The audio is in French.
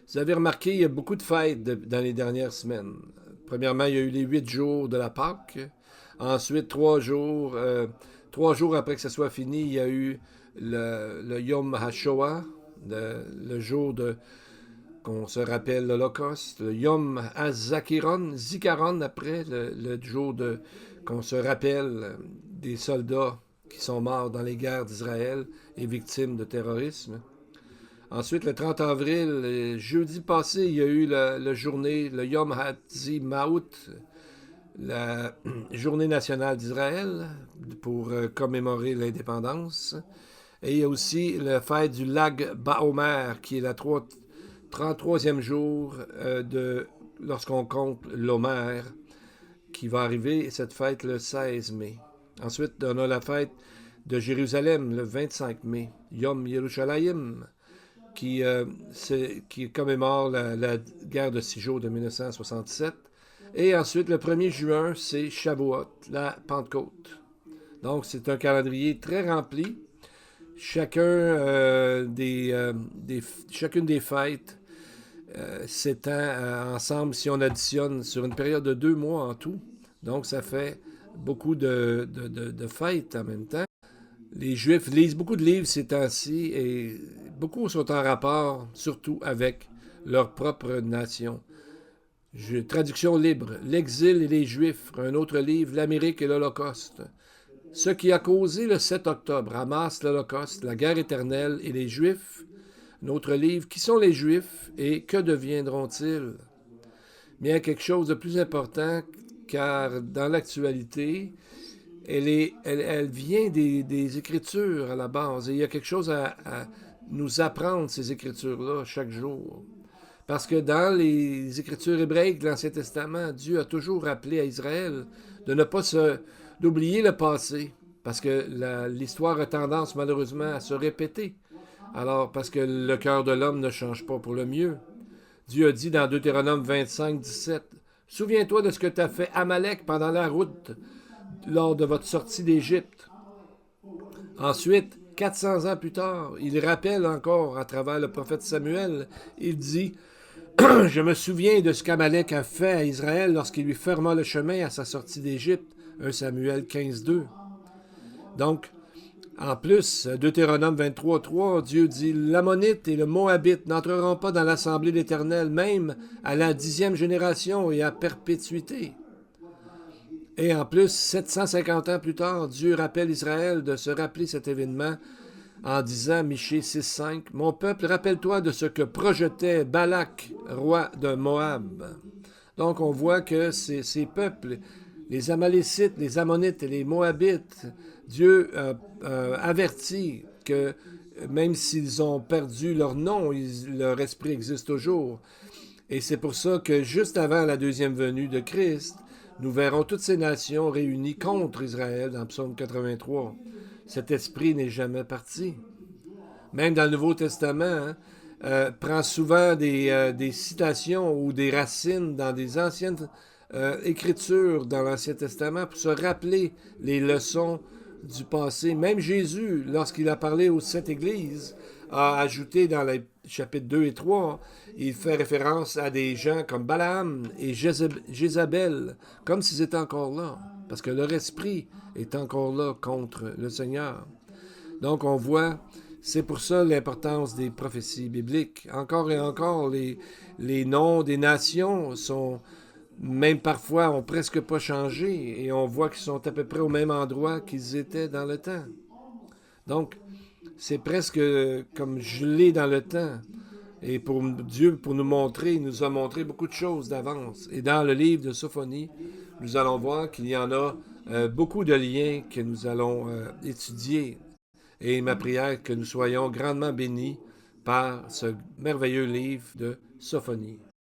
Vous avez remarqué, il y a beaucoup de fêtes dans les dernières semaines. Premièrement, il y a eu les 8 jours de la Pâque. Ensuite, 3 jours, 3 jours après que ça soit fini, il y a eu le Yom HaShoah, le jour qu'on se rappelle l'Holocauste. Le Yom HaZakaron, Zikaron après, le jour qu'on se rappelle des soldats qui sont morts dans les guerres d'Israël et victimes de terrorisme. Ensuite, le 30 avril, jeudi passé, il y a eu la journée, le Yom HaTzimaut, la journée nationale d'Israël, pour commémorer l'indépendance. Et il y a aussi la fête du Lag Baomer, qui est la 33e jour lorsqu'on compte l'Omer, qui va arriver, cette fête, le 16 mai. Ensuite, on a la fête de Jérusalem, le 25 mai, Yom Yerushalayim, qui commémore la guerre de 6 jours de 1967. Et ensuite, le 1er juin, c'est Shavuot, la Pentecôte. Donc, c'est un calendrier très rempli. Chacune des fêtes s'étend ensemble, si on additionne, sur une période de 2 mois en tout. Donc, ça fait beaucoup de fêtes en même temps. Les Juifs lisent beaucoup de livres ces temps-ci et beaucoup sont en rapport, surtout avec leur propre nation. Traduction libre, L'exil et les Juifs, un autre livre, L'Amérique et l'Holocauste. Ce qui a causé le 7 octobre, Hamas, l'Holocauste, la guerre éternelle et les Juifs. Un autre livre, Qui sont les Juifs et que deviendront-ils? Mais il y a quelque chose de plus important, car dans l'actualité, elle vient des Écritures à la base. Et il y a quelque chose à nous apprendre, ces Écritures-là, chaque jour. Parce que dans les Écritures hébraïques de l'Ancien Testament, Dieu a toujours rappelé à Israël de ne pas d'oublier le passé. Parce que l'histoire a tendance malheureusement à se répéter. Alors, parce que le cœur de l'homme ne change pas pour le mieux. Dieu a dit dans Deutéronome 25, 17, « Souviens-toi de ce que t'as fait Amalek pendant la route lors de votre sortie d'Égypte. » Ensuite, 400 ans plus tard, il rappelle encore à travers le prophète Samuel, il dit « Je me souviens de ce qu'Amalek a fait à Israël lorsqu'il lui ferma le chemin à sa sortie d'Égypte. » 1 Samuel 15, 2. Donc, en plus, Deutéronome 23, 3, Dieu dit « L'Ammonite et le Moabite n'entreront pas dans l'assemblée de l'Éternel, même à la 10e génération et à perpétuité. » Et en plus, 750 ans plus tard, Dieu rappelle Israël de se rappeler cet événement en disant, Michée 6.5, « Mon peuple, rappelle-toi de ce que projetait Balak, roi de Moab. » Donc on voit que ces peuples, les Amalécites, les Ammonites et les Moabites, Dieu avertit que même s'ils ont perdu leur nom, leur esprit existe toujours. Et c'est pour ça que juste avant la deuxième venue de Christ, nous verrons toutes ces nations réunies contre Israël dans Psaume 83. Cet esprit n'est jamais parti. Même dans le Nouveau Testament, prend souvent des citations ou des racines dans des anciennes écritures dans l'Ancien Testament pour se rappeler les leçons du passé. Même Jésus, lorsqu'il a parlé aux 7 églises, a ajouté dans les chapitres 2 et 3, il fait référence à des gens comme Balaam et Jézabel, comme s'ils étaient encore là, parce que leur esprit est encore là contre le Seigneur. Donc on voit, c'est pour ça l'importance des prophéties bibliques. Encore et encore, les noms des nations sont, même parfois, ont presque pas changé, et on voit qu'ils sont à peu près au même endroit qu'ils étaient dans le temps. Donc, c'est presque comme gelé dans le temps. Et pour Dieu, pour nous montrer, il nous a montré beaucoup de choses d'avance. Et dans le livre de Sophonie, nous allons voir qu'il y en a beaucoup de liens que nous allons étudier. Et ma prière est que nous soyons grandement bénis par ce merveilleux livre de Sophonie.